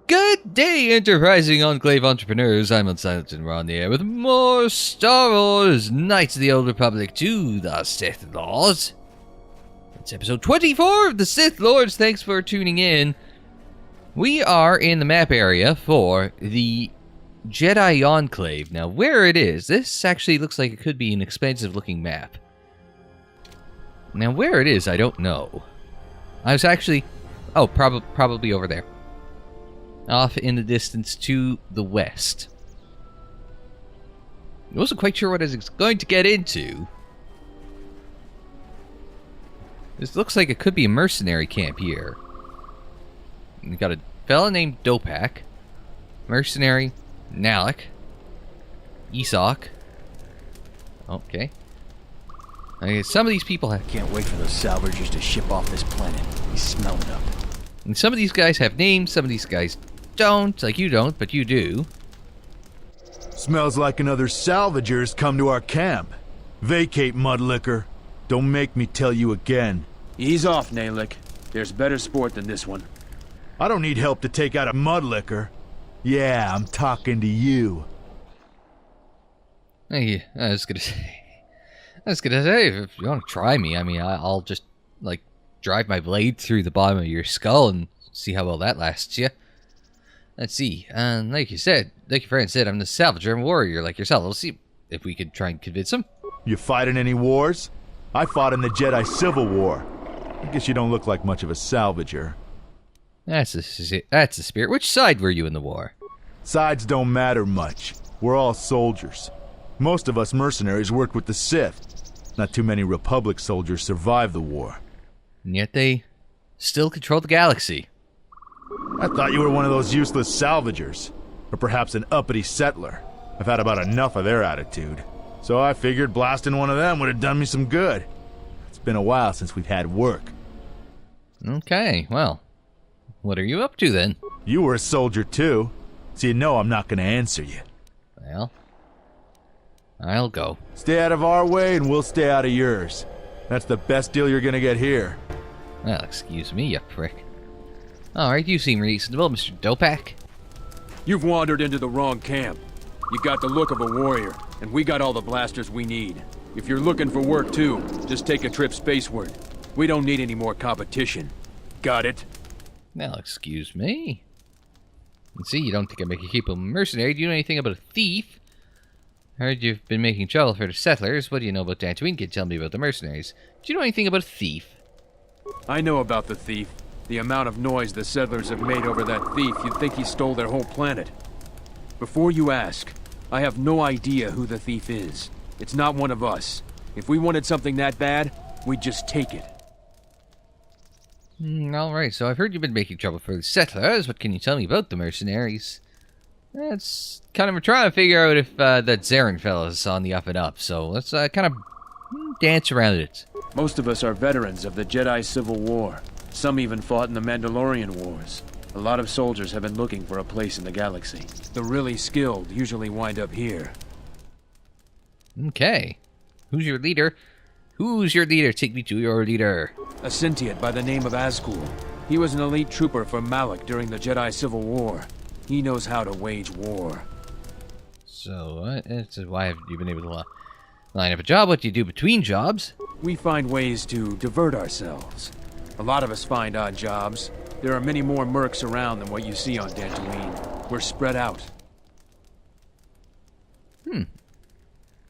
Good day, enterprising Enclave entrepreneurs. I'm Unsilent and we're on the air with more Star Wars Knights of the Old Republic to the Sith Lords. It's episode 24 of the Sith Lords. Thanks for tuning in. We are in the map area for the Jedi Enclave. Now, where it is, this actually looks like it could be an expensive-looking map. Now, where it is, I don't know. I was actually... Oh, probably over there. Off in the distance to the west. I wasn't quite sure what I was going to get into. This looks like it could be a mercenary camp here. We got a fella named Dopak, mercenary, Nalek, Isok. Okay. Some of these people have... Can't wait for those Salvagers to ship off this planet. He's smelling up. And some of these guys have names, some of these guys don't. Like you don't, but you do. Smells like another Salvager's come to our camp. Vacate, Mudlicker. Don't make me tell you again. Ease off, Nalik. There's better sport than this one. I don't need help to take out a Mudlicker. Yeah, I'm talking to you. Hey, I was gonna say, if you want to try me, I mean, I'll just, like, drive my blade through the bottom of your skull and see how well that lasts you. Let's see. Like your friend said, I'm the Salvager warrior like yourself. Let's see if we could try and convince him. You fighting any wars? I fought in the Jedi Civil War. I guess you don't look like much of a Salvager. That's the spirit. Which side were you in the war? Sides don't matter much. We're all soldiers. Most of us mercenaries worked with the Sith. Not too many Republic soldiers survived the war. And yet they still control the galaxy. I thought you were one of those useless Salvagers. Or perhaps an uppity settler. I've had about enough of their attitude. So I figured blasting one of them would have done me some good. It's been a while since we've had work. Okay, well, what are you up to then? You were a soldier too, so you know I'm not going to answer you. Well, I'll go. Stay out of our way and we'll stay out of yours. That's the best deal you're going to get here. Well, excuse me, you prick. Alright, you seem reasonable, Mr. Dopak. You've wandered into the wrong camp. You got the look of a warrior, and we got all the blasters we need. If you're looking for work too, just take a trip spaceward. We don't need any more competition. Got it? Now, excuse me. And see, you don't think I make a capable mercenary. Do you know anything about a thief? Heard you've been making trouble for the settlers. What do you know about Dantooine? Can you tell me about the mercenaries? Do you know anything about a thief? I know about the thief. The amount of noise the settlers have made over that thief, you'd think he stole their whole planet. Before you ask, I have no idea who the thief is. It's not one of us. If we wanted something that bad, we'd just take it. Alright, so I've heard you've been making trouble for the settlers. What can you tell me about the mercenaries? That's kind of, we're trying to figure out if that Zarin fella's on the up and up, so let's kind of dance around it. Most of us are veterans of the Jedi Civil War. Some even fought in the Mandalorian Wars. A lot of soldiers have been looking for a place in the galaxy. The really skilled usually wind up here. Okay. Who's your leader? Who's your leader? Take me to your leader. A Sentient by the name of Azkul. He was an elite trooper for Malak during the Jedi Civil War. He knows how to wage war. So, why have you been able to line up a job? What do you do between jobs? We find ways to divert ourselves. A lot of us find odd jobs. There are many more mercs around than what you see on Dantooine. We're spread out.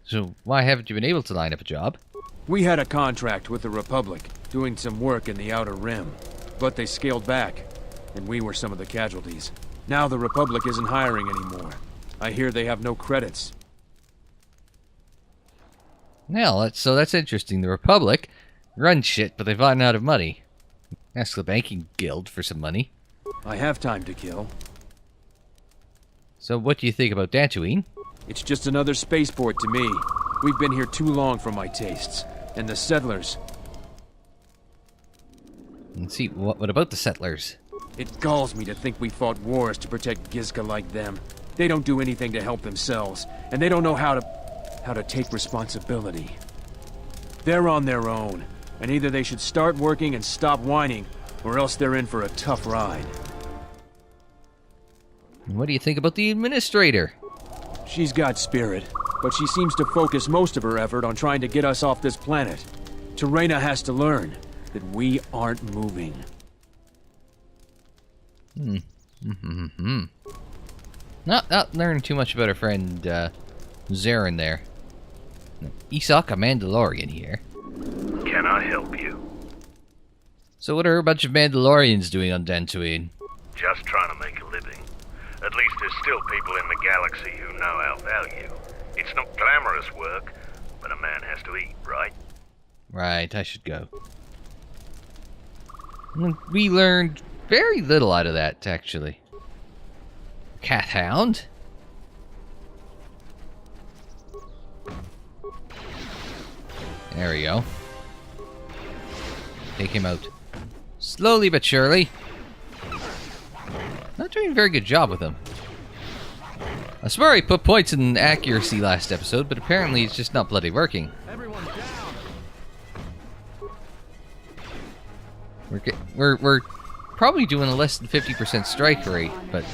So, why haven't you been able to line up a job? We had a contract with the Republic, doing some work in the Outer Rim. But they scaled back, and we were some of the casualties. Now the Republic isn't hiring anymore. I hear they have no credits. Well, that's interesting. The Republic runs shit, but they've run out of money. Ask the banking guild for some money. I have time to kill. So what do you think about Dantooine? It's just another spaceport to me. We've been here too long for my tastes. And the settlers... And see, what about the settlers? It galls me to think we fought wars to protect Gizka like them. They don't do anything to help themselves, and they don't know how to take responsibility. They're on their own, and either they should start working and stop whining, or else they're in for a tough ride. What do you think about the administrator? She's got spirit, but she seems to focus most of her effort on trying to get us off this planet. Terena has to learn that we aren't moving. Not learn too much about our friend, Zarin there. Isak, a Mandalorian here. Can I help you? So what are a bunch of Mandalorians doing on Dantooine? Just trying to make a living. At least there's still people in the galaxy who know our value. It's not glamorous work, but a man has to eat, right? Right, I should go. We learned very little out of that, actually. Cat Hound? There we go. Take him out. Slowly but surely. Not doing a very good job with him. I swear I put points in accuracy last episode, but apparently it's just not bloody working. We're probably doing a less than 50% strike rate, but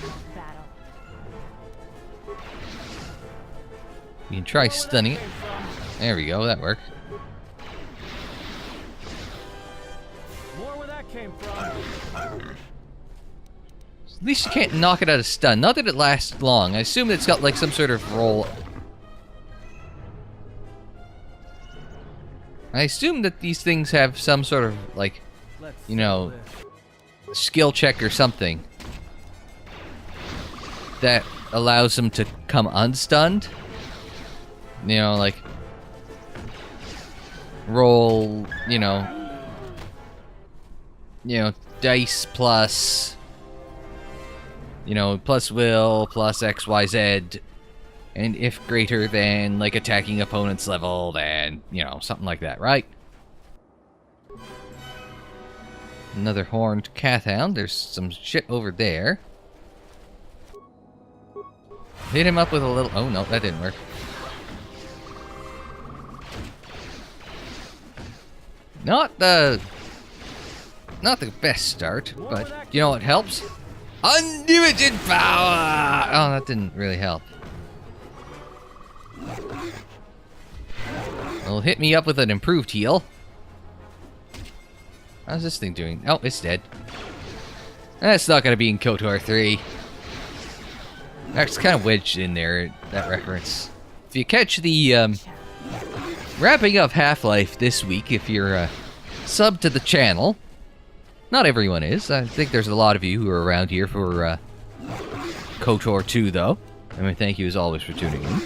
you can try stunning it. There we go, that worked. More where that came from. At least you can't knock it out of stun. Not that it lasts long. I assume it's got like some sort of roll. I assume that these things have some sort of like, you know, skill check or something that allows them to come unstunned. You know, like roll, you know, dice plus, plus will plus XYZ, and if greater than like attacking opponent's level, then something like that, right? Another horned cat hound. There's some shit over there. Hit him up with a little. Oh no, that didn't work. Not the best start, but you know what helps? Unlimited power! Oh, that didn't really help. Well, hit me up with an improved heal. How's this thing doing? Oh, it's dead. That's not going to be in KOTOR 3. That's kind of wedged in there, that reference. If you catch the wrapping up Half-Life this week, if you're sub to the channel, not everyone is. I think there's a lot of you who are around here for KOTOR 2, though. I mean, thank you as always for tuning in.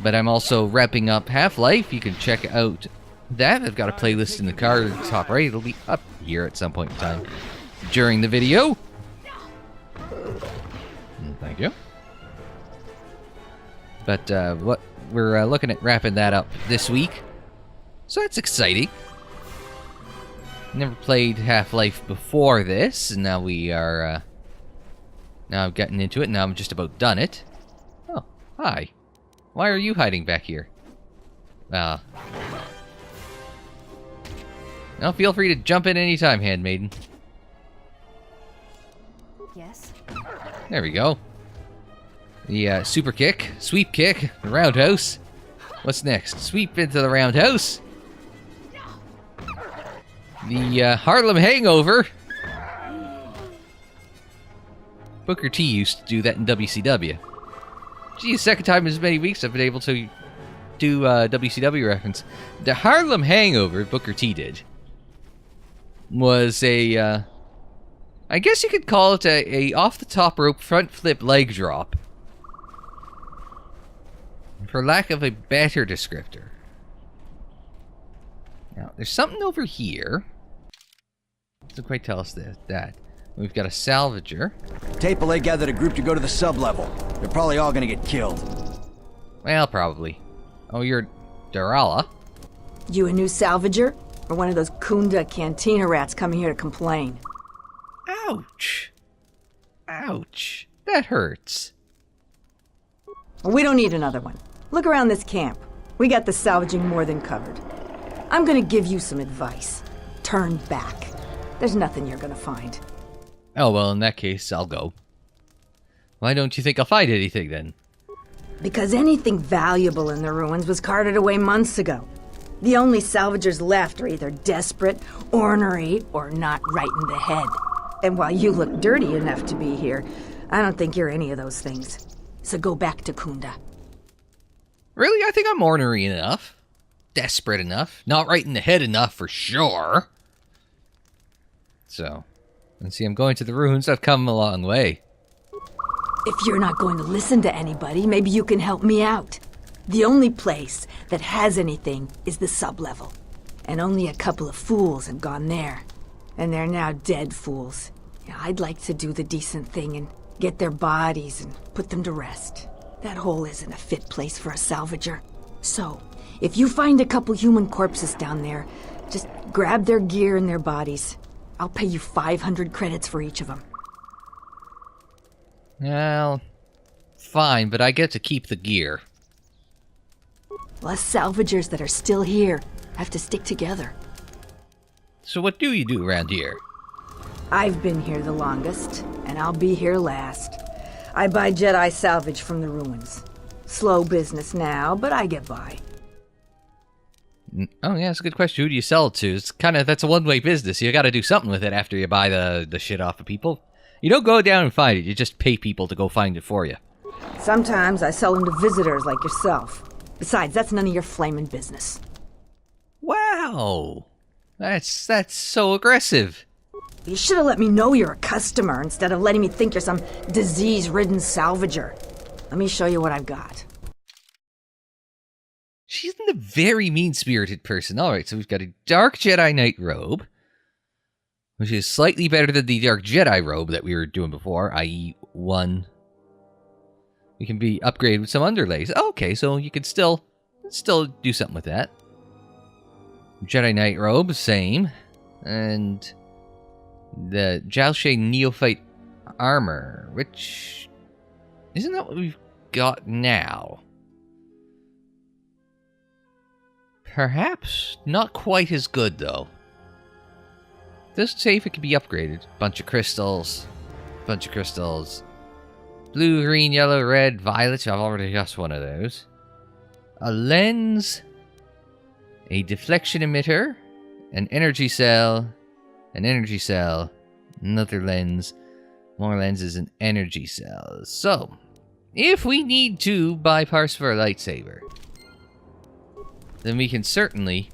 But I'm also wrapping up Half-Life. You can check out that. I've got a playlist in the card at the top right. It'll be up here at some point in time during the video. Thank you. But what we're looking at wrapping that up this week, so that's exciting. Never played Half-Life before this, and now we are now I've gotten into it. Now I'm just about done it. Oh, hi. Why are you hiding back here? Now feel free to jump in anytime, handmaiden. Yes. There we go. The super kick, sweep kick, the roundhouse. What's next? Sweep into the roundhouse. The Harlem Hangover. Booker T used to do that in WCW. Gee, second time in as many weeks I've been able to do WCW reference. The Harlem Hangover, Booker T did, was a, I guess you could call it a off-the-top rope front flip leg drop, for lack of a better descriptor. Now, there's something over here. Doesn't quite tell us that. We've got a Salvager. Tapele gathered a group to go to the sub-level. They're probably all gonna get killed. Well, probably. Oh, you're Darala. You a new Salvager? Or one of those Kunda cantina rats coming here to complain? Ouch. Ouch. That hurts. Well, we don't need another one. Look around this camp. We got the salvaging more than covered. I'm gonna give you some advice. Turn back. There's nothing you're gonna find. Oh, well, in that case, I'll go. Why don't you think I'll find anything, then? Because anything valuable in the ruins was carted away months ago. The only salvagers left are either desperate, ornery, or not right in the head. And while you look dirty enough to be here, I don't think you're any of those things. So go back to Kunda. Really? I think I'm ornery enough. Desperate enough. Not right in the head enough, for sure. So, let's see, I'm going to the ruins. I've come a long way. If you're not going to listen to anybody, maybe you can help me out. The only place that has anything is the sub-level. And only a couple of fools have gone there. And they're now dead fools. Yeah, I'd like to do the decent thing and get their bodies and put them to rest. That hole isn't a fit place for a salvager. So, if you find a couple human corpses down there, just grab their gear and their bodies. I'll pay you 500 credits for each of them. Well, fine, but I get to keep the gear. Us salvagers that are still here have to stick together. So what do you do around here? I've been here the longest, and I'll be here last. I buy Jedi salvage from the ruins. Slow business now, but I get by. Oh yeah, that's a good question. Who do you sell it to? It's that's a one-way business. You gotta do something with it after you buy the shit off of people. You don't go down and find it, you just pay people to go find it for you. Sometimes I sell them to visitors like yourself. Besides, that's none of your flaming business. Wow! That's so aggressive. You should have let me know you're a customer instead of letting me think you're some disease-ridden salvager. Let me show you what I've got. She isn't a very mean-spirited person. Alright, so we've got a Dark Jedi Knight robe, which is slightly better than the Dark Jedi robe that we were doing before, i.e. 1. We can be upgraded with some underlays. Okay, so you can still do something with that. Jedi Knight robe, same. And the Jalshay Neophyte armor, which... Isn't that what we've got now? Perhaps not quite as good, though. Doesn't say if it can be upgraded. Bunch of crystals. Blue, green, yellow, red, violet. I've already got one of those. A lens. A deflection emitter. An energy cell. Another lens. More lenses and energy cells. So, if we need to bypass for a lightsaber, then we can certainly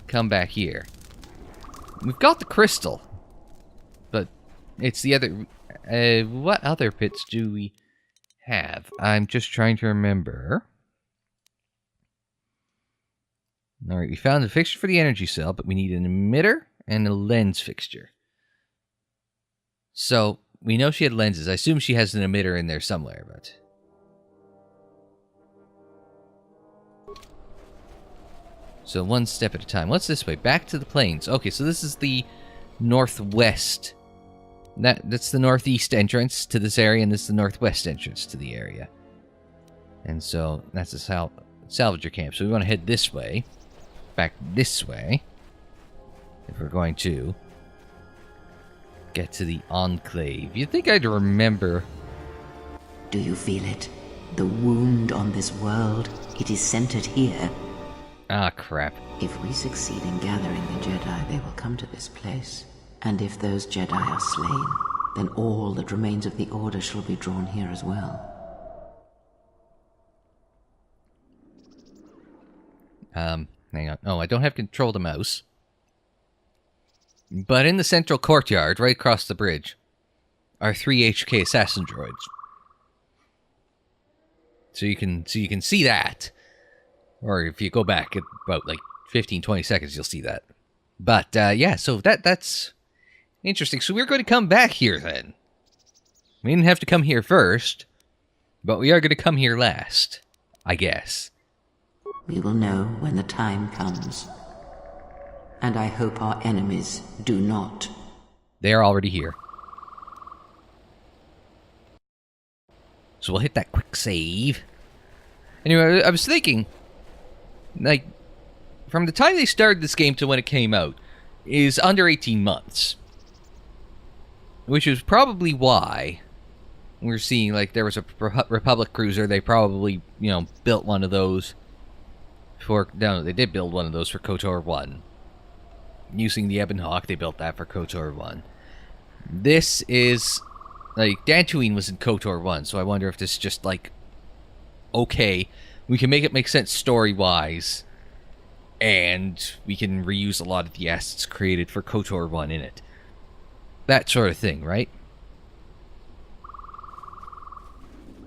come back here. We've got the crystal, but it's the other... what other bits do we have? I'm just trying to remember. Alright, we found a fixture for the energy cell, but we need an emitter and a lens fixture. So, we know she had lenses. I assume she has an emitter in there somewhere, but... So one step at a time. What's this way? Back to the plains. Okay, so this is the northwest. That's the northeast entrance to this area, and this is the northwest entrance to the area. And so that's the Salvager camp. So we want to head this way. Back this way. If we're going to get to the Enclave. You'd think I'd remember. Do you feel it? The wound on this world, it is centered here. Ah, crap. If we succeed in gathering the Jedi, they will come to this place. And if those Jedi are slain, then all that remains of the Order shall be drawn here as well. Hang on. Oh, I don't have control of the mouse. But in the central courtyard, right across the bridge, are 3 HK assassin droids. So you can see that. Or if you go back at about like 15-20 seconds, you'll see that. But yeah, so that's interesting. So we're going to come back here then. We didn't have to come here first, but we are going to come here last, I guess. We will know when the time comes. And I hope our enemies do not. They are already here. So we'll hit that quick save. Anyway, I was thinking, like, from the time they started this game to when it came out, is under 18 months. Which is probably why we're seeing, like, there was a Republic cruiser. They probably, you know, built one of those for... No, they did build one of those for KOTOR 1. Using the Ebon Hawk, they built that for KOTOR 1. This is... Like, Dantooine was in KOTOR 1, so I wonder if this is just, like... Okay, we can make it make sense story-wise, and we can reuse a lot of the assets created for KOTOR 1 in it. That sort of thing, right?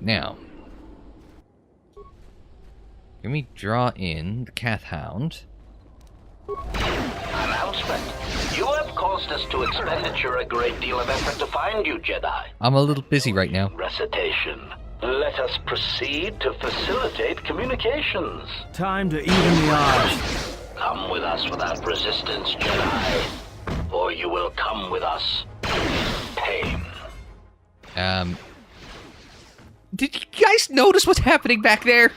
Now, can we draw in the Cath Hound? Announcement. You have caused us to expenditure a great deal of effort to find you, Jedi. I'm a little busy right now. Recitation. Let us proceed to facilitate communications. Time to even the odds. Come with us without resistance, Jedi. Or you will come with us in pain. Did you guys notice what's happening back there?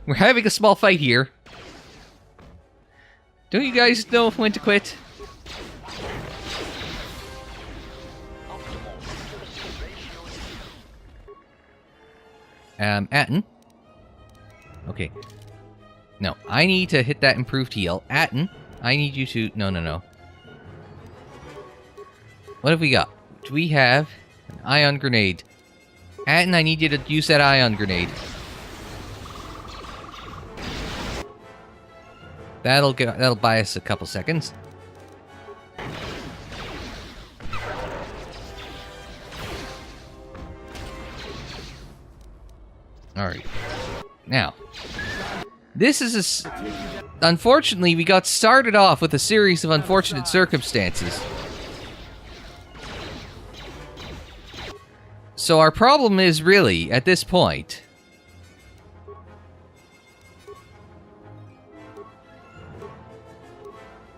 We're having a small fight here. Don't you guys know when to quit? Atten. Okay. No, I need to hit that improved heal. Atten, I need you to... No. What have we got? We have an ion grenade. Atten, I need you to use that ion grenade. That'll buy us a couple seconds. Alright. Now, this is unfortunately, we got started off with a series of unfortunate circumstances. So our problem is really, at this point...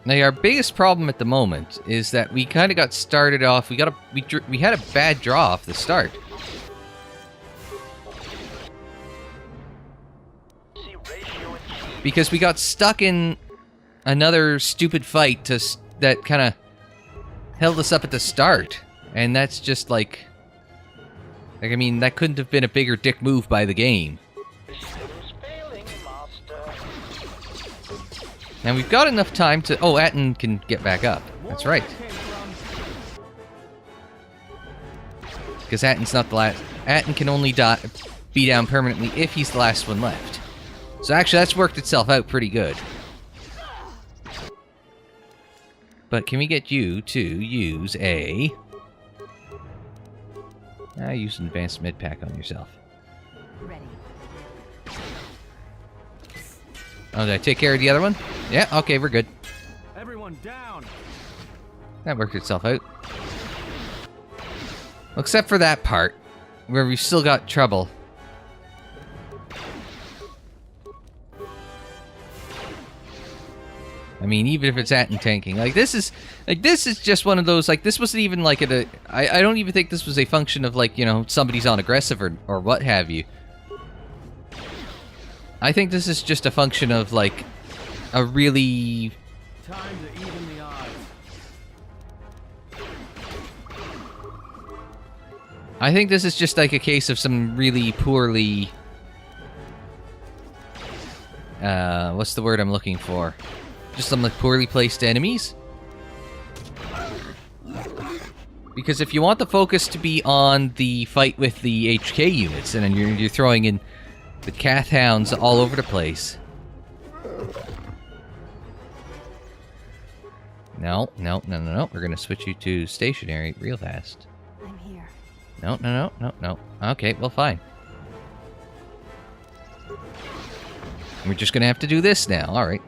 Now, our biggest problem at the moment is that we kind of got started off... We had a bad draw off the start. Because we got stuck in another stupid fight that kind of held us up at the start. And that's just like... I mean, that couldn't have been a bigger dick move by the game. And we've got enough time to... Oh, Atten can get back up. That's right. Because Atten's not the last... Atten can only be down permanently if he's the last one left. So actually, that's worked itself out pretty good. But can we get you to use a... use an advanced mid pack on yourself. Ready. Oh, did I take care of the other one? Yeah, okay, we're good. Everyone down. That worked itself out. Well, except for that part, where we've still got trouble. I mean, even if it's Atten tanking, this is just one of those, this wasn't even I don't even think this was a function of, somebody's on aggressive or what have you. I think this is just a function of, a really... Time to even the odds. I think this is just, a case of some really poorly... what's the word I'm looking for? Just some, poorly placed enemies? Because if you want the focus to be on the fight with the HK units, and then you're throwing in the Cath Hounds all over the place. No. We're gonna switch you to stationary real fast. I'm here. No. Okay, well, fine. We're just gonna have to do this now. Alright.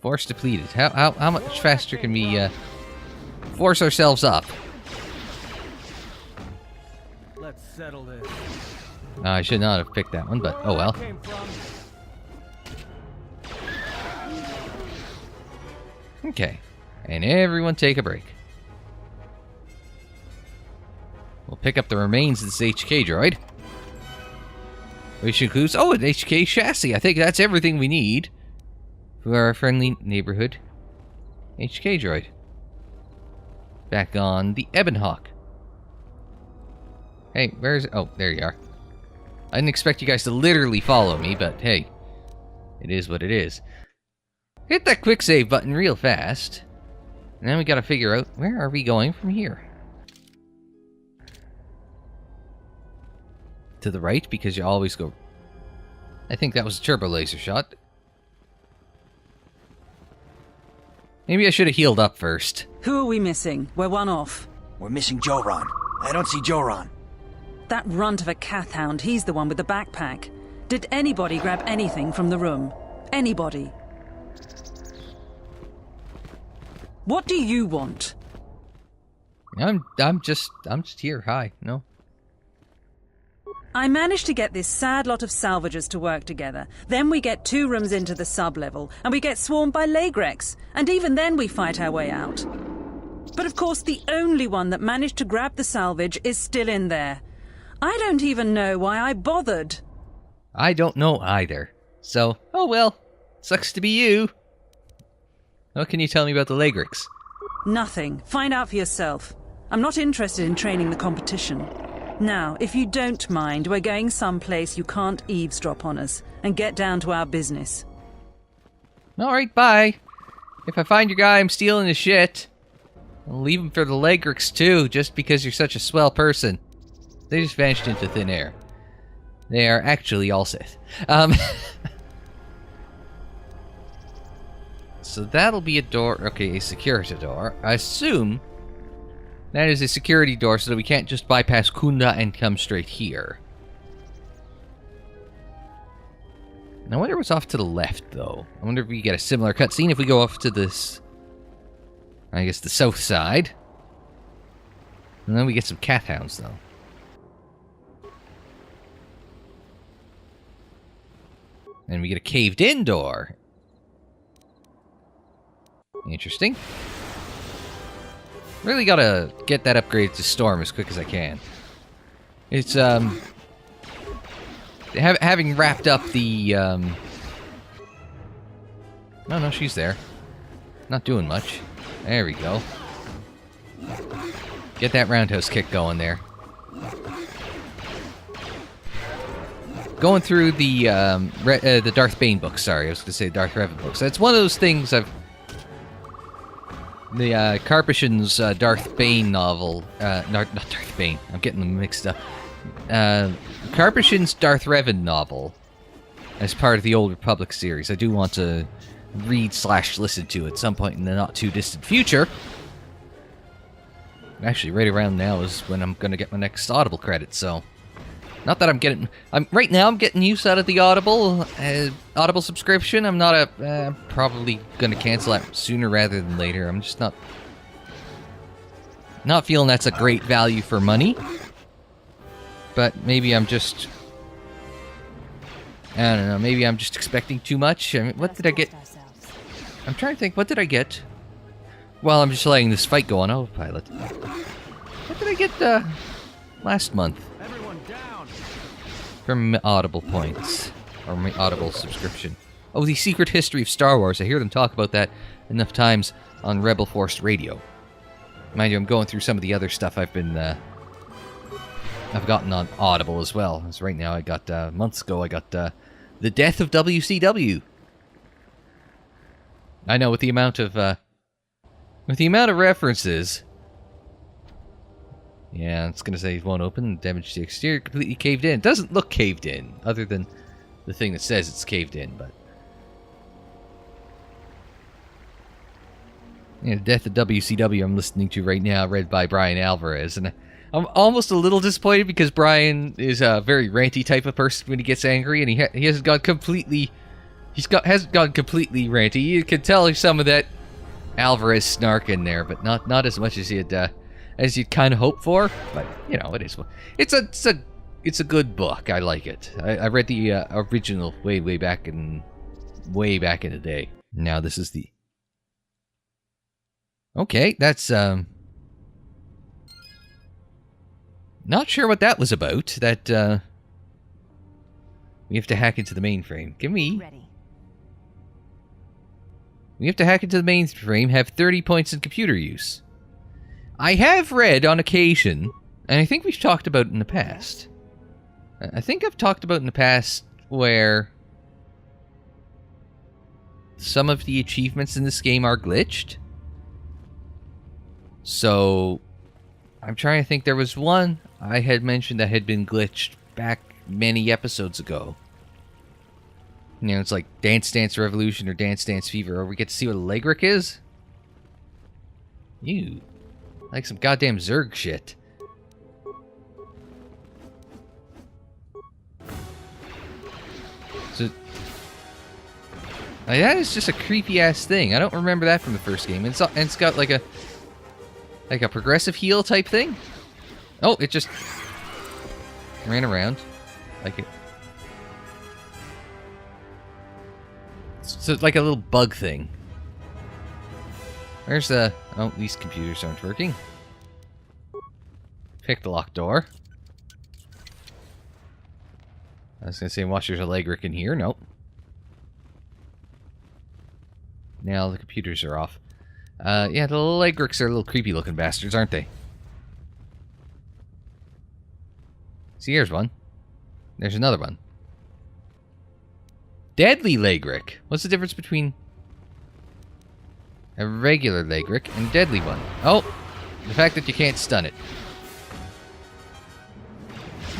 Force depleted. How much faster can we, force ourselves up? Let's settle this. I should not have picked that one, but oh well. Okay. And everyone take a break. We'll pick up the remains of this HK droid. Which includes... Oh, an HK chassis. I think that's everything we need for our friendly neighborhood HK droid. Back on the Ebon Hawk. Hey, where's... Oh, there you are. I didn't expect you guys to literally follow me, but hey. It is what it is. Hit that quick save button real fast. And then we gotta figure out, where are we going from here? To the right, because you always go... I think that was a turbo laser shot. Maybe I should have healed up first. Who are we missing? We're one off. We're missing Joran. I don't see Joran. That runt of a Cathhound, he's the one with the backpack. Did anybody grab anything from the room? Anybody? What do you want? I'm just here. Hi. No. I managed to get this sad lot of Salvagers to work together. Then we get 2 rooms into the sub-level, and we get swarmed by Lagrex. And even then we fight our way out. But of course the only one that managed to grab the salvage is still in there. I don't even know why I bothered. I don't know either. So, oh well. Sucks to be you. What can you tell me about the Lagrex? Nothing. Find out for yourself. I'm not interested in training the competition. Now, if you don't mind, we're going someplace you can't eavesdrop on us, and get down to our business. Alright, bye. If I find your guy, I'm stealing his shit. I'll leave him for the Lagrex too, just because you're such a swell person. They just vanished into thin air. They are actually all Sith. So that'll be a door. Okay, a security door. I assume that is a security door so that we can't just bypass Kunda and come straight here. I wonder what's off to the left, though. I wonder if we get a similar cutscene if we go off to this... I guess the south side. And then we get some Cathhounds, though. And we get a caved-in door. Interesting. Really gotta get that upgrade to Storm as quick as I can. It's, having wrapped up the, No, she's there. Not doing much. There we go. Get that roundhouse kick going there. Going through the Darth Bane books, sorry, I was gonna say Darth Revan books. It's one of those things I've... The Karpyshyn's Darth Bane novel, not Darth Bane, I'm getting them mixed up. Karpyshyn's Darth Revan novel, as part of the Old Republic series. I do want to read/listen to at some point in the not too distant future. Actually, right around now is when I'm gonna get my next Audible credit, so... Not that I'm getting... right now I'm getting use out of the Audible subscription. I'm not I'm probably gonna cancel that sooner rather than later. I'm just not feeling that's a great value for money. But maybe I'm just... I don't know, maybe I'm just expecting too much. I mean, what did I get? I'm trying to think, what did I get? Well, I'm just letting this fight go on autopilot. What did I get last month? From Audible points. Or my Audible subscription. Oh, the Secret History of Star Wars. I hear them talk about that enough times on Rebel Force Radio. Mind you, I'm going through some of the other stuff I've gotten on Audible as well. As right now, I got, months ago, I got, The Death of WCW. I know, with the amount of references... Yeah, it's gonna say it won't open. Damage to the exterior completely caved in. It doesn't look caved in, other than the thing that says it's caved in, but... Yeah, Death of WCW I'm listening to right now, read by Brian Alvarez, and I'm almost a little disappointed because Brian is a very ranty type of person when he gets angry, and he hasn't gone completely... hasn't gone completely ranty. You can tell there's some of that Alvarez snark in there, but not as much as you'd kind of hope for, but you know, it is. It's a good book. I like it. I read the original way back in the day. Now this is the. Okay, that's not sure what that was about. That we have to hack into the mainframe. Give me. Ready. We have to hack into the mainframe. Have 30 points in computer use. I have read on occasion And I think we've talked about it in the past. I think I've talked about in the past where some of the achievements in this game are glitched. So I'm trying to think. There was one I had mentioned that had been glitched back many episodes ago. You know, it's like Dance Dance Revolution or Dance Dance Fever, or we get to see what a Legric is. You like some goddamn Zerg shit. So, like, that is just a creepy ass thing. I don't remember that from the first game. It's got like a progressive heal type thing. Oh, it just ran around like it. So it's like a little bug thing. Where's the... Oh, these computers aren't working. Pick the locked door. I was going to say, watch, there's a Legric in here. Nope. Now the computers are off. Yeah, the Legrics are little creepy looking bastards, aren't they? See, here's one. There's another one. Deadly Legric. What's the difference between a regular Legric and a deadly one? Oh, the fact that you can't stun it.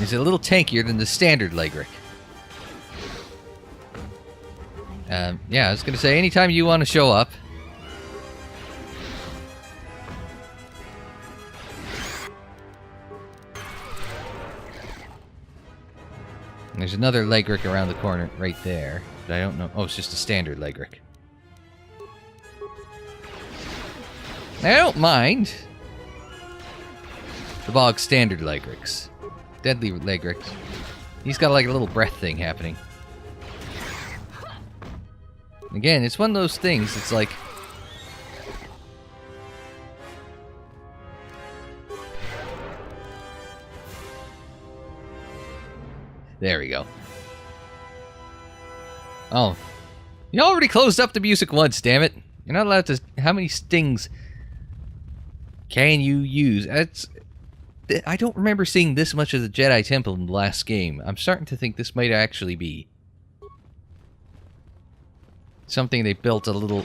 Is a little tankier than the standard Legric. Yeah, I was going to say, anytime you want to show up, there's another Legric around the corner right there, but I don't know. Oh, it's just a standard Legric. I don't mind the bog standard Legrics. Deadly Legrics. He's got like a little breath thing happening. Again, it's one of those things, it's like... There we go. Oh. You already closed up the music once, damn it. You're not allowed to... How many stings can you use? I don't remember seeing this much of the Jedi Temple in the last game. I'm starting to think this might actually be something they built a little...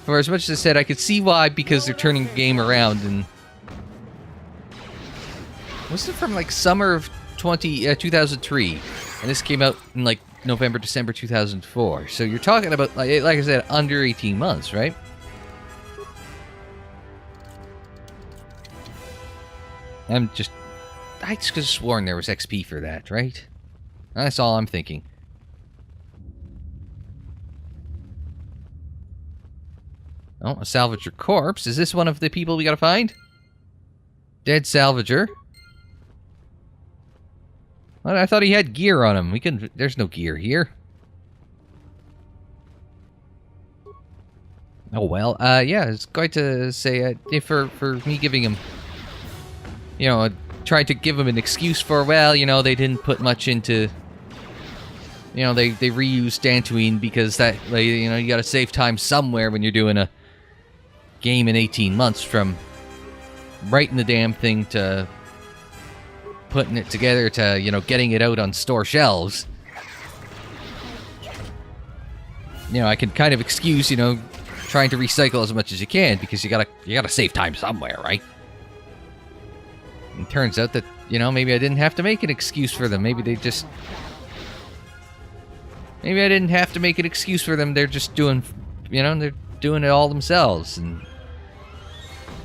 For as much as I said, I could see why, because they're turning the game around, and... Was it from, like, summer of 2003? And this came out in, like, November, December 2004. So you're talking about, like I said, under 18 months, right? I just could have sworn there was XP for that, right? That's all I'm thinking. Oh, a Salvager corpse. Is this one of the people we gotta find? Dead Salvager. Well, I thought he had gear on him. There's no gear here. Oh well. Yeah, it's going to say for me giving him, you know, trying to give him an excuse for, well, you know, they didn't put much into, you know, they reused Dantooine because that, like, you know, you gotta save time somewhere when you're doing a game in 18 months, from writing the damn thing to putting it together to, you know, getting it out on store shelves. You know, I can kind of excuse, you know, trying to recycle as much as you can, because you gotta save time somewhere, right? It turns out that, you know, maybe I didn't have to make an excuse for them. Maybe they just... Maybe I didn't have to make an excuse for them. They're just doing, you know, they're doing it all themselves. And,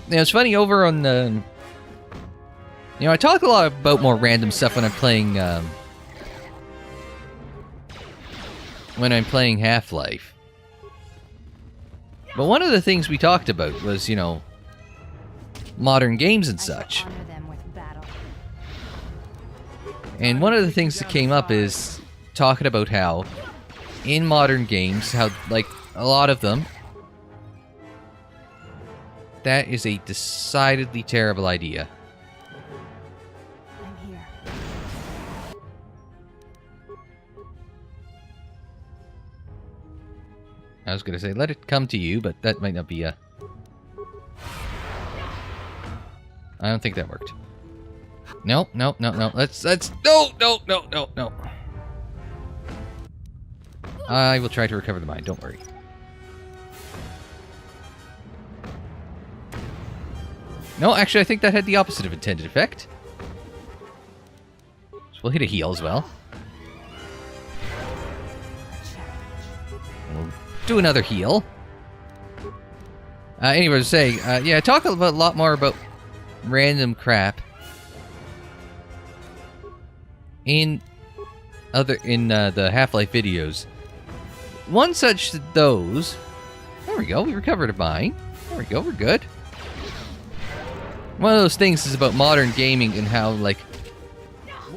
you know, it's funny, over on the... You know, I talk a lot about more random stuff when I'm playing, Half-Life. But one of the things we talked about was, you know, modern games and such. And one of the things that came up is talking about how in modern games, how, like, a lot of them, that is a decidedly terrible idea. I'm here. I was going to say, let it come to you, but that might not be a... I don't think that worked. No. Let's no. I will try to recover the mine, don't worry. No, actually, I think that had the opposite of intended effect. So we'll hit a heal as well. We'll do another heal. Anyway, I was saying, yeah, talk a lot more about random crap in the Half-Life videos. One such those. There we go. We recovered a mine. There we go. We're good. One of those things is about modern gaming and how, like,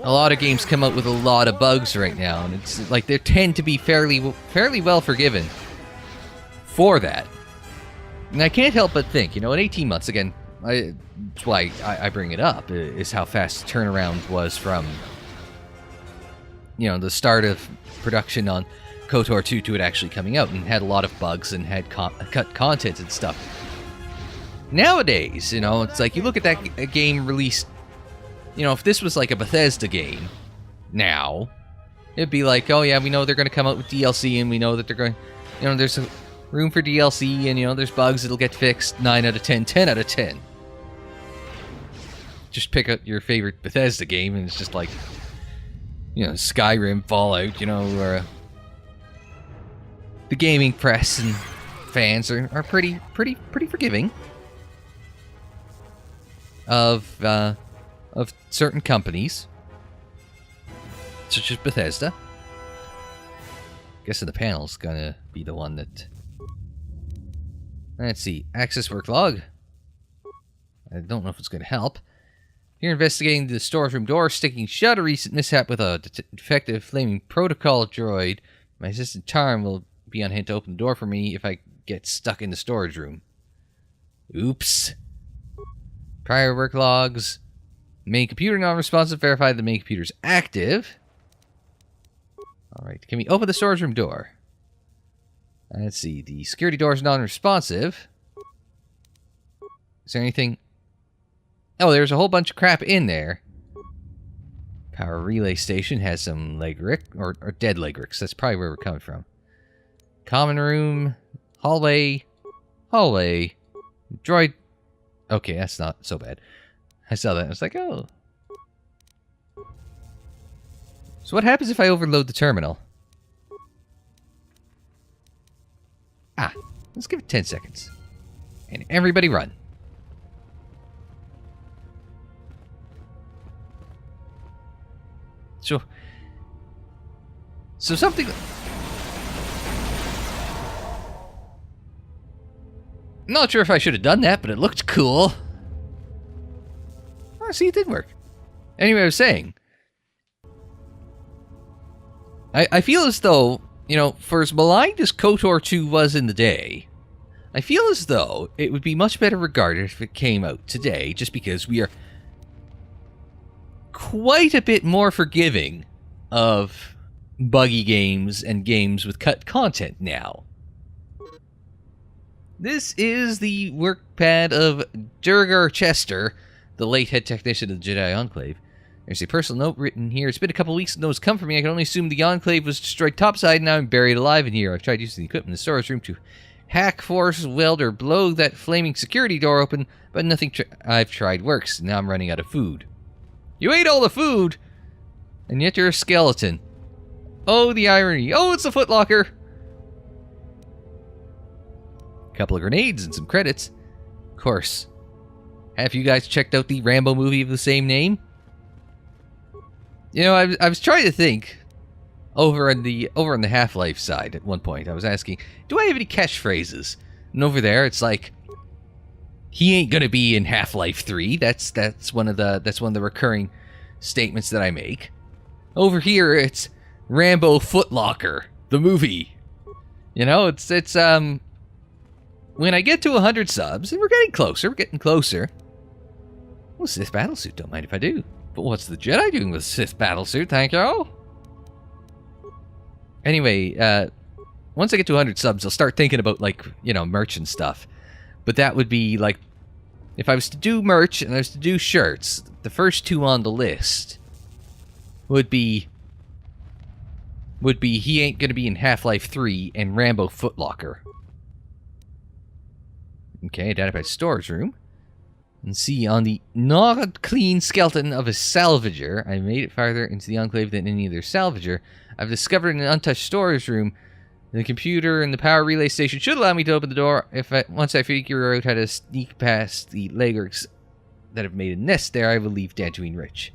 a lot of games come out with a lot of bugs right now, and it's like they tend to be fairly well forgiven for that. And I can't help but think, in 18 months, again, that's why I bring it up, is how fast turnaround was from, the start of production on KOTOR 2 to it actually coming out, and had a lot of bugs and had cut content and stuff. Nowadays, it's like you look at that game released, if this was like a Bethesda game now, it'd be like, oh yeah, we know they're going to come out with DLC, and we know that they're going, there's a room for DLC, and there's bugs, it'll get fixed, 9 out of 10, 10 out of 10. Just pick up your favorite Bethesda game, and it's just like, Skyrim, Fallout, or the gaming press and fans are pretty forgiving of certain companies, such as Bethesda. Guessing the panel's gonna be the one that. Let's see, access work log. I don't know if it's gonna help. Here investigating the storage room door, sticking shut. A recent mishap with a defective flaming protocol droid. My assistant Tarn will be on hand to open the door for me if I get stuck in the storage room. Oops. Prior work logs. Main computer non-responsive. Verify the main computer's active. Alright, can we open the storage room door? Let's see, the security door is non-responsive. Is there anything... Oh, there's a whole bunch of crap in there. Power relay station has some Legric, or dead Legrics. That's probably where we're coming from. Common room, hallway, droid. Okay, that's not so bad. I saw that. I was like, oh. So what happens if I overload the terminal? Let's give it 10 seconds. And everybody run. So something... I'm not sure if I should have done that, but it looked cool. Oh, see, it did work. Anyway, I was saying... I feel as though, for as maligned as KOTOR 2 was in the day, I feel as though it would be much better regarded if it came out today, just because we are quite a bit more forgiving of buggy games and games with cut content now. This is the workpad of Durgar Chester, the late head technician of the Jedi Enclave. There's a personal note written here. It's been a couple weeks since those come for me. I can only assume the Enclave was destroyed topside and now I'm buried alive in here. I've tried using the equipment in the storage room to hack, force, weld, or blow that flaming security door open, but nothing I've tried works. Now I'm running out of food. You ate all the food, and yet you're a skeleton. Oh, the irony. Oh, it's a footlocker. A couple of grenades and some credits. Of course. Have you guys checked out the Rambo movie of the same name? I was trying to think over on the Half-Life side at one point. I was asking, do I have any catchphrases? And over there, it's like, he ain't gonna be in Half-Life 3. That's one of the recurring statements that I make. Over here, it's Rambo Footlocker, the movie. It's when I get to 100 subs, and we're getting closer. Well, Sith Battlesuit, don't mind if I do. But what's the Jedi doing with Sith Battlesuit, thank you? Anyway, once I get to 100 subs, I'll start thinking about, merch and stuff. But that would be, if I was to do merch and I was to do shirts, the first two on the list would be he ain't gonna be in Half-Life 3 and Rambo Footlocker. Okay, identify storage room. And see, on the not clean skeleton of a Salvager, I made it farther into the Enclave than any other Salvager. I've discovered an untouched storage room. The computer and the power relay station should allow me to open the door once I figure out how to sneak past the Legers that have made a nest there. I will leave Dantooine rich.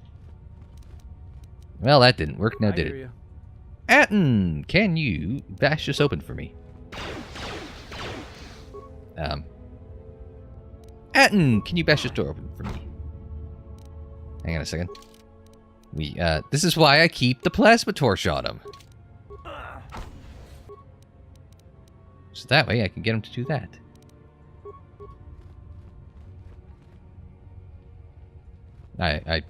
Well, that didn't work, now did it? Atten, can you bash this open for me? Atten, can you bash this door open for me? Hang on a second. This is why I keep the plasma torch on him. So that way I can get him to do that. I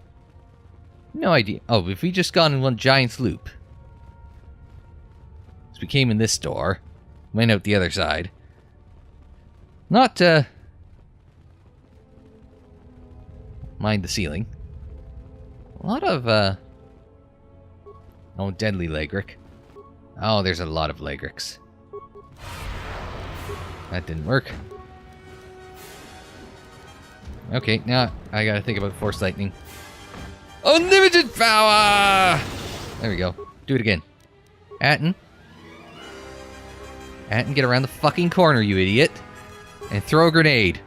no idea. Oh, if we just gone in one giant loop. So we came in this door, went out the other side. Not, mind the ceiling. A lot of, oh, deadly Legric. Oh, there's a lot of Legrics. That didn't work. Okay, now I gotta think about Force Lightning. Unlimited power! There we go. Do it again. Atten, get around the fucking corner, you idiot. And throw a grenade.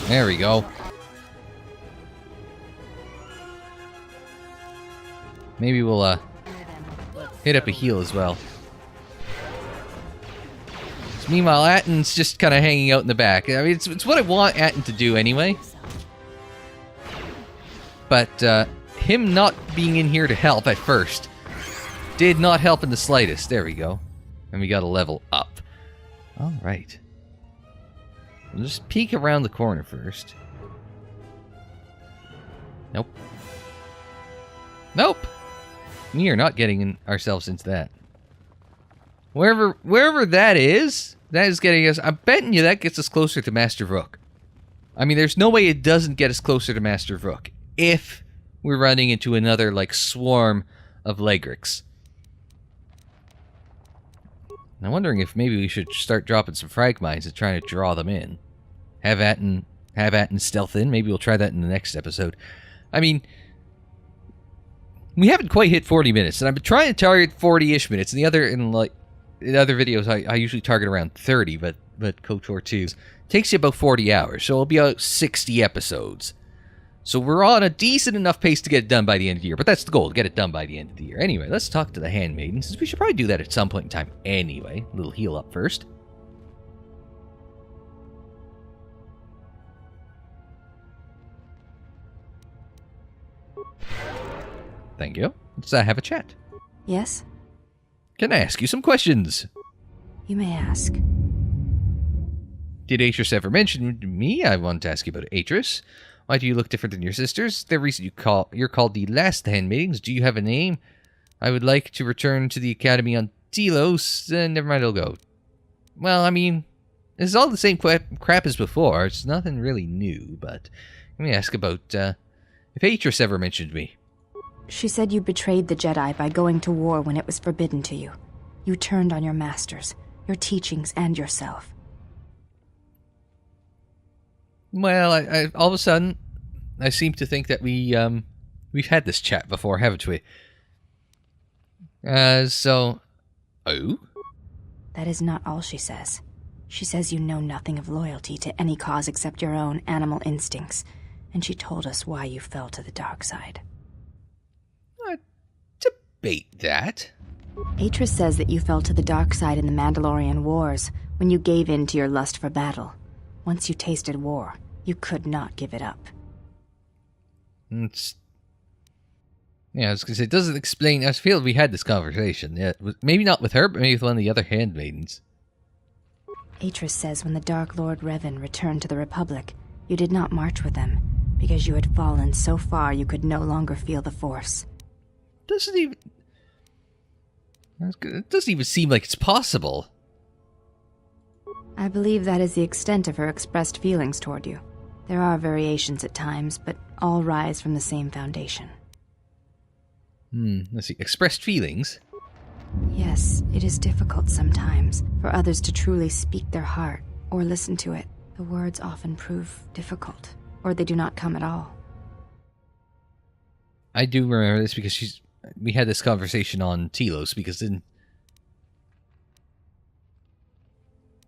There we go. Maybe we'll hit up a heal as well. So meanwhile, Atten's just kind of hanging out in the back. I mean, it's what I want Atten to do anyway. But him not being in here to help at first did not help in the slightest. There we go. And we got a level up. Alright. We'll just peek around the corner first. Nope. Nope! We are not getting ourselves into that. Wherever that is getting us... I'm betting you that gets us closer to Master Vrook. I mean, there's no way it doesn't get us closer to Master Vrook. If we're running into another, like, swarm of Legrics. I'm wondering if maybe we should start dropping some frag mines and trying to draw them in. Have Atten stealth in. Maybe we'll try that in the next episode. I mean, we haven't quite hit 40 minutes, and I've been trying to target 40-ish minutes. In other videos, I usually target around 30, but KOTOR 2 takes you about 40 hours, so it'll be about 60 episodes. So we're on a decent enough pace to get it done by the end of the year, but that's the goal, to get it done by the end of the year. Anyway, let's talk to the handmaidens. We should probably do that at some point in time anyway. A little heal up first. Thank you. Let's have a chat. Yes? Can I ask you some questions? You may ask. Did Atris ever mention to me? I want to ask you about Atris. Why do you look different than your sisters? The reason you're called the last handmaidens. Do you have a name? I would like to return to the academy on Telos. Never mind, I'll go. Well, I mean, it's all the same crap as before. It's nothing really new, but let me ask about if Atris ever mentioned me. She said you betrayed the Jedi by going to war when it was forbidden to you. You turned on your masters, your teachings, and yourself. Well, I all of a sudden, I seem to think that we've had this chat before, haven't we? Oh? That is not all she says. She says you know nothing of loyalty to any cause except your own animal instincts, and she told us why you fell to the dark side. I debate that. Atris says that you fell to the dark side in the Mandalorian Wars, when you gave in to your lust for battle. Once you tasted war, you could not give it up. Yeah, I was going to say, it doesn't explain... I feel we had this conversation. Yeah, maybe not with her, but maybe with one of the other handmaidens. Atris says when the Dark Lord Revan returned to the Republic, you did not march with them, because you had fallen so far you could no longer feel the Force. Doesn't even... It doesn't even seem like it's possible. I believe that is the extent of her expressed feelings toward you. There are variations at times, but all rise from the same foundation. Let's see. Expressed feelings? Yes, it is difficult sometimes for others to truly speak their heart or listen to it. The words often prove difficult, or they do not come at all. I do remember this because we had this conversation on Telos, because then...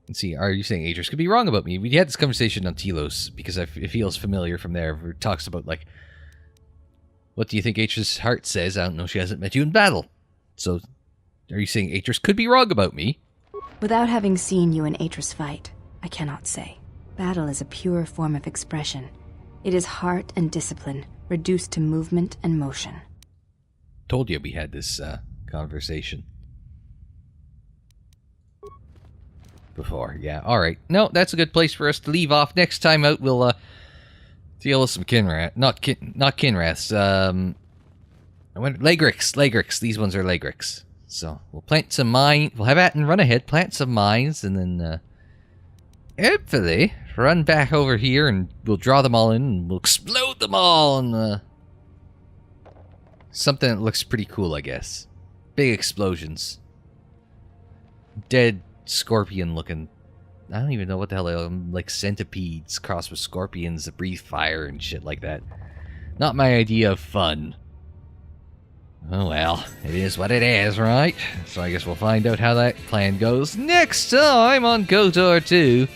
Let's see, are you saying Atrus could be wrong about me? We had this conversation on Telos, because it feels familiar from there, where it talks about, like, what do you think Atrus' heart says? I don't know, she hasn't met you in battle. So, are you saying Atrus could be wrong about me? Without having seen you in Atrus fight, I cannot say. Battle is a pure form of expression. It is heart and discipline, reduced to movement and motion. Told you we had this conversation before. Yeah, alright. No, that's a good place for us to leave off. Next time out, we'll deal with some Kinrath. Not Kinraths. Lagrix. These ones are Lagrix. So, we'll plant some mines. We'll have Atten run ahead, plant some mines, and then hopefully run back over here, and we'll draw them all in, and we'll explode them all, and something that looks pretty cool, I guess. Big explosions. Dead scorpion looking. I don't even know what the hell they are. Like centipedes crossed with scorpions that breathe fire and shit like that. Not my idea of fun. Oh well, it is what it is, right? So I guess we'll find out how that plan goes next time on KOTOR 2.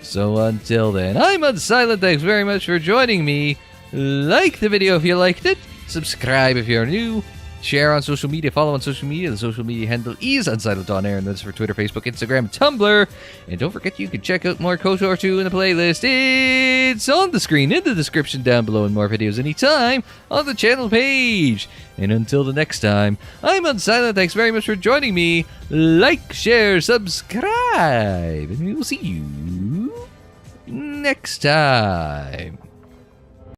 So until then, I'm Unsilent. Thanks very much for joining me. Like the video if you liked it. Subscribe if you're new. Share on social media. Follow on social media. The social media handle is Unsilent on air, and that's for Twitter, Facebook, Instagram, Tumblr. And don't forget you can check out more KOTOR 2 in the playlist. It's on the screen in the description down below, and more videos anytime on the channel page. And until the next time, I'm Unsilent. Thanks very much for joining me. Like, share, subscribe, and we will see you next time.